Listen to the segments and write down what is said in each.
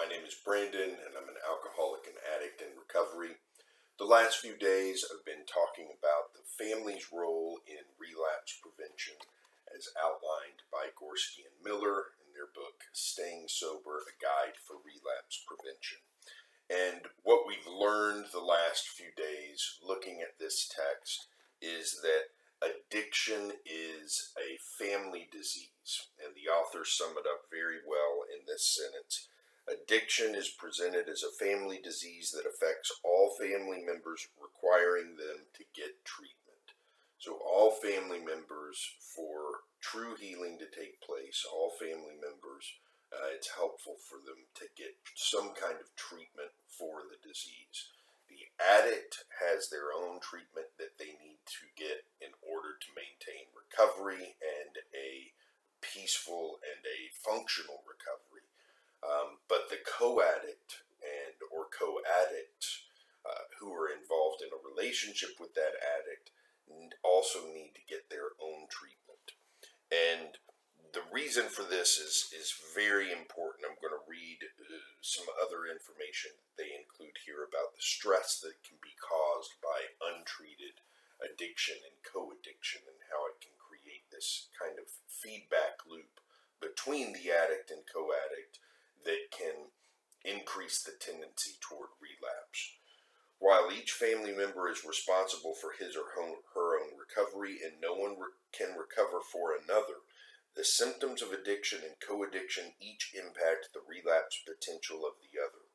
My name is Brandon, and I'm an alcoholic and addict in recovery. The last few days I've been talking about the family's role in relapse prevention as outlined by Gorski and Miller in their book, Staying Sober, A Guide for Relapse Prevention. And what we've learned the last few days looking at this text is that addiction is a family disease, and the authors sum it up very well in this sentence. Addiction is presented as a family disease that affects all family members, requiring them to get treatment. So all family members, for true healing to take place, all family members, it's helpful for them to get some kind of treatment for the disease. The addict has their own treatment that they need to get in order to maintain recovery and a peaceful and a functional recovery. But the co-addict or co-addicts who are involved in a relationship with that addict also need to get their own treatment. And the reason for this is very important. I'm going to read some other information they include here about the stress that can be caused by untreated addiction and co-addiction, and how it can create this kind of feedback loop between the addict and co-addict that can increase the tendency toward relapse. While each family member is responsible for his or her own recovery, and no one can recover for another, the symptoms of addiction and co-addiction each impact the relapse potential of the other.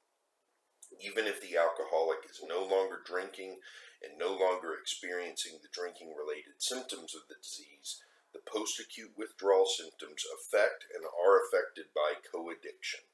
Even if the alcoholic is no longer drinking and no longer experiencing the drinking-related symptoms of the disease, the post-acute withdrawal symptoms affect and are affected by co-addiction.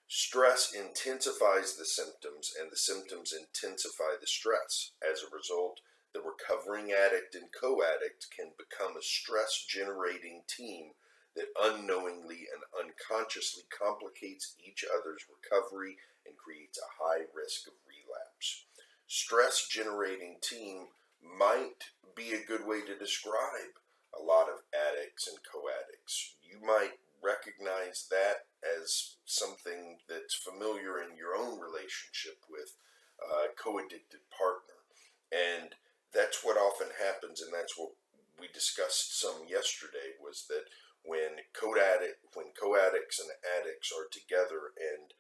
Stress intensifies the symptoms, and the symptoms intensify the stress. As a result, the recovering addict and co-addict can become a stress-generating team that unknowingly and unconsciously complicates each other's recovery and creates a high risk of relapse. Stress-generating team might be a good way to describe a lot of addicts and co-addicts. You might recognize that as something that's familiar in your own relationship with a co-addicted partner. And that's what often happens, and that's what we discussed some yesterday, was that when co-addicts and addicts are together and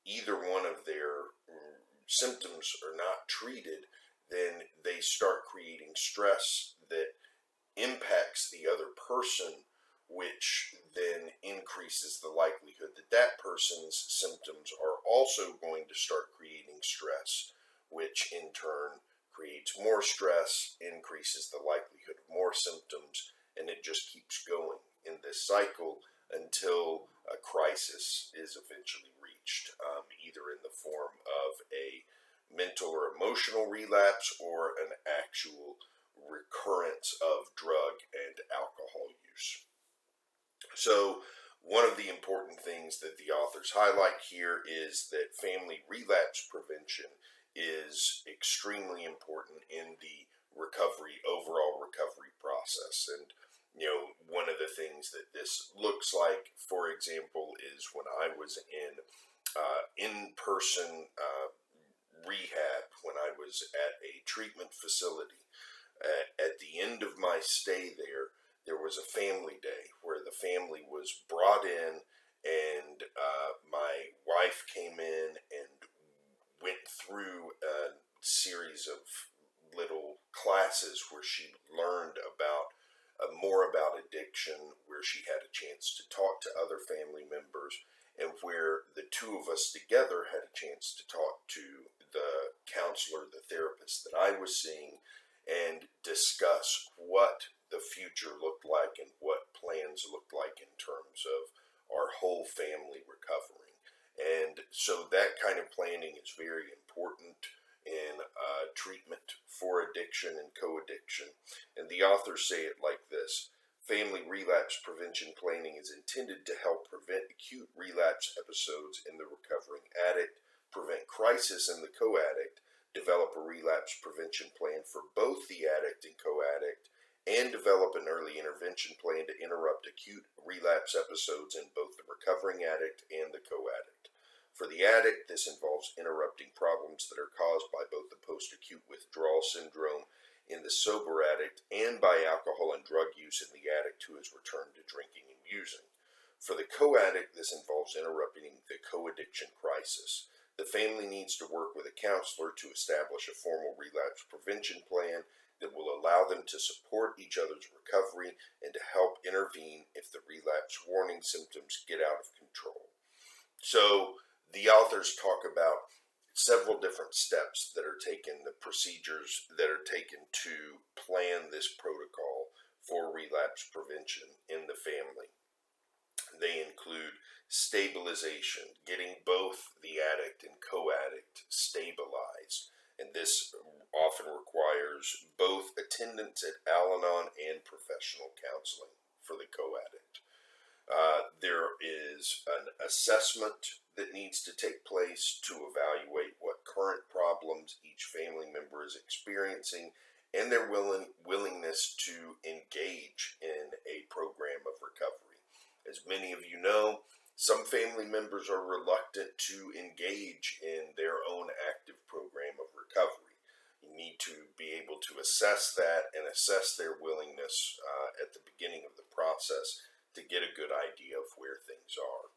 either one of their symptoms are not treated, then they start creating stress that impacts the other person, which then increases the likelihood that that person's symptoms are also going to start creating stress, which in turn creates more stress, increases the likelihood of more symptoms, and it just keeps going in this cycle until a crisis is eventually reached, either in the form of a mental or emotional relapse or an actual recurrence of drug and alcohol use. So one of the important things that the authors highlight here is that family relapse prevention is extremely important in the overall recovery process. And, one of the things that this looks like, for example, is when I was in-person rehab, when I was at a treatment facility. At the end of my stay there was a family day where the family was brought in, and my wife came in and went through a series of little classes where she learned about more about addiction, where she had a chance to talk to other family members, and where the two of us together had a chance to talk to the counselor, the therapist that I was seeing, and discuss what the future looked like and what plans looked like in terms of our whole family recovering. And so that kind of planning is very important in treatment for addiction and co-addiction. And the authors say it like this: family relapse prevention planning is intended to help prevent acute relapse episodes in the recovering addict, prevent crisis in the co-addict, develop a relapse prevention plan for both the addict and co-addict, and develop an early intervention plan to interrupt acute relapse episodes in both the recovering addict and the co-addict. For the addict, this involves interrupting problems that are caused by both the post-acute withdrawal syndrome in the sober addict and by alcohol and drug use in the addict who has returned to drinking and using. For the co-addict, this involves interrupting the coaddiction crisis. The family needs to work with a counselor to establish a formal relapse prevention plan that will allow them to support each other's recovery and to help intervene if the relapse warning symptoms get out of control. So the authors talk about several different steps that are taken, the procedures that are taken to plan this protocol for relapse prevention in the family. They include stabilization, getting both the addict and co-addict stabilized, and this often requires both attendance at Al-Anon and professional counseling for the co-addict. There is an assessment that needs to take place to evaluate what current problems each family member is experiencing and their willingness to engage in a program of recovery. As many of you know, some family members are reluctant to engage in their own active program of recovery. You need to be able to assess that and assess their willingness at the beginning of the process to get a good idea of where things are.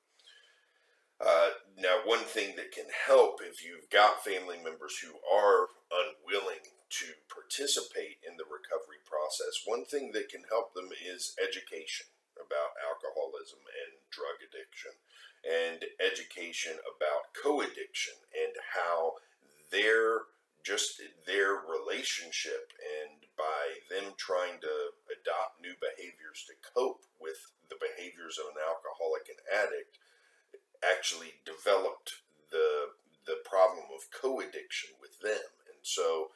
Now, one thing that can help if you've got family members who are unwilling to participate in the recovery process, one thing that can help them is education about alcoholism and drug addiction, and education about co-addiction and how their relationship, and by them trying to adopt new behaviors to cope with the behaviors of an alcoholic and addict, actually developed the problem of co-addiction with them. And so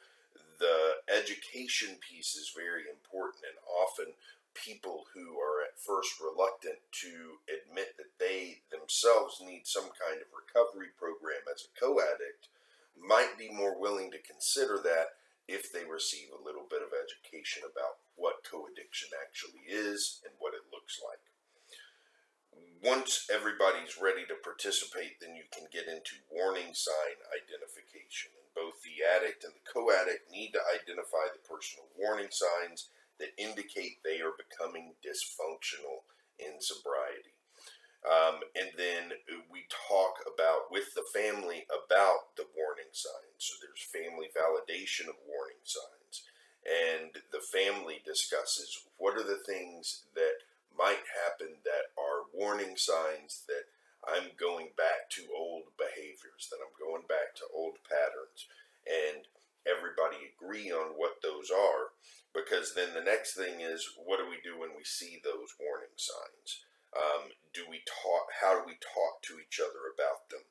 the education piece is very important, and often people who are at first reluctant to admit that they themselves need some kind of recovery program as a co-addict might be more willing to consider that if they receive a little bit of education about what co-addiction actually is and what it looks like. Once everybody's ready to participate, then you can get into warning sign identification. And both the addict and the co-addict need to identify the personal warning signs that indicate they are becoming dysfunctional in sobriety. And then we talk about, with the family, about the warning signs. So there's family validation of warning signs. And the family discusses what are the things that might happen that are warning signs that I'm going back to old behaviors, that I'm going back to old patterns. And everybody agree on what those are, because then the next thing is, what do we do when we see those warning signs? How do we talk to each other about them?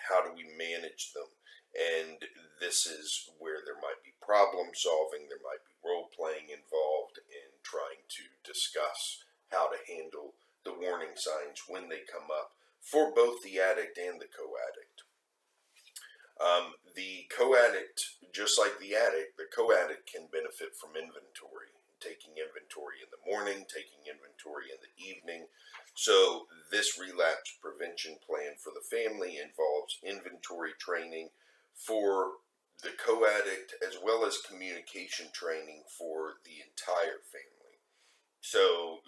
How do we manage them? And this is where there might be problem solving, there might be role playing involved in trying to discuss how to handle the warning signs when they come up for both the addict and the co-addict. The co-addict, just like the addict, the co-addict can benefit from inventory, taking inventory in the morning, taking inventory in the evening. So this relapse prevention plan for the family involves inventory training for the co-addict as well as communication training for the entire family. So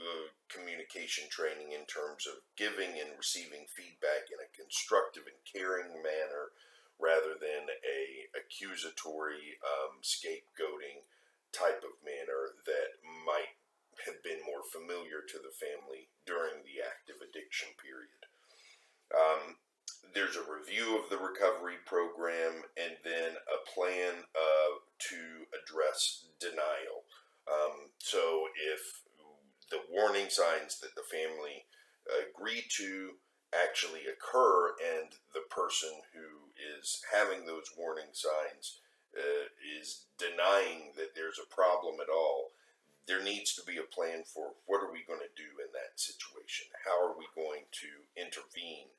communication training in terms of giving and receiving feedback in a constructive and caring manner, rather than a accusatory, scapegoating type of manner that might have been more familiar to the family during the active addiction period. There's a review of the recovery program, and then a plan to address denial. So if the warning signs that the family agree to actually occur, and the person who is having those warning signs is denying that there's a problem at all, there needs to be a plan for what are we going to do in that situation? How are we going to intervene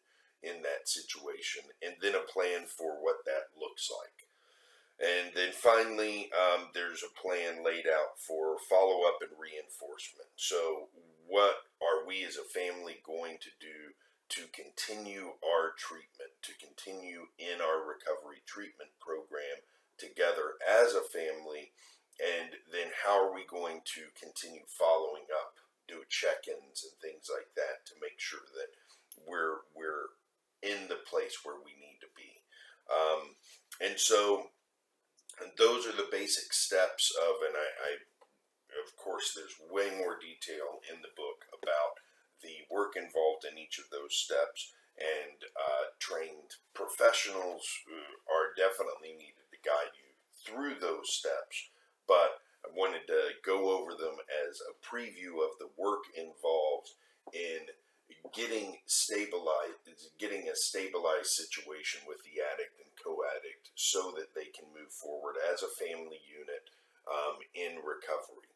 in that situation? And then a plan for what that looks like. And then finally, there's a plan laid out for follow-up and reinforcement. So what are we as a family going to do to continue our treatment to continue in our recovery treatment program together as a family, and then how are we going to continue following up, do check-ins and things like that to make sure that we're in the place where we need to be. And so those are the basic steps of, and I of course, there's way more detail in the book about the work involved in each of those steps, and trained professionals are definitely needed to guide you through those steps, but I wanted to go over them as a preview of the work involved in getting a stabilized situation with the addict and co-addict so that they can move forward as a family unit in recovery.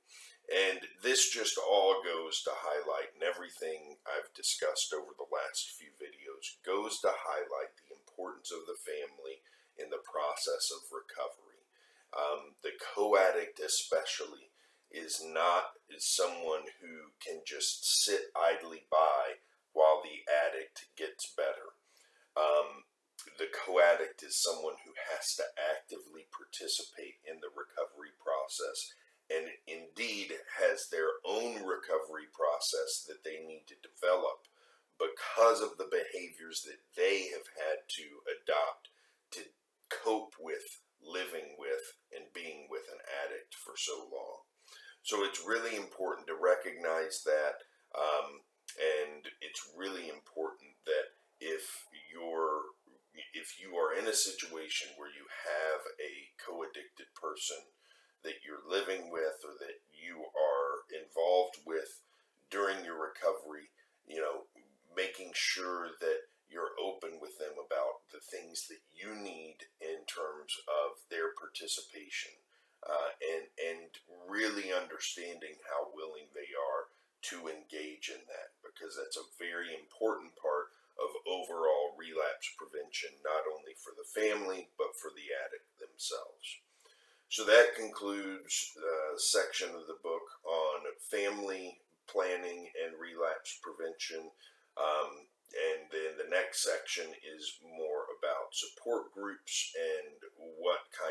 And this just all goes to highlight, and everything I've discussed over the last few videos goes to highlight the importance of the family in the process of recovery. The co-addict especially is someone who can just sit idly by while the addict gets better. The co-addict is someone who has to actively participate in the recovery process, and indeed has their own recovery process that they need to develop because of the behaviors that they have had to adopt to cope with living with and being with an addict for so long. So it's really important to recognize that, and it's really important that if you are in a situation where you have a co-addicted person that you're living with or that you are involved with during your recovery, making sure that you're open with them about the things that you need in terms of their participation, and really understanding how willing they are to engage in that, because that's a very important part of overall relapse prevention, not only for the family, but for the addict themselves. So that concludes the section of the book on family planning and relapse prevention. And then the next section is more about support groups and what kind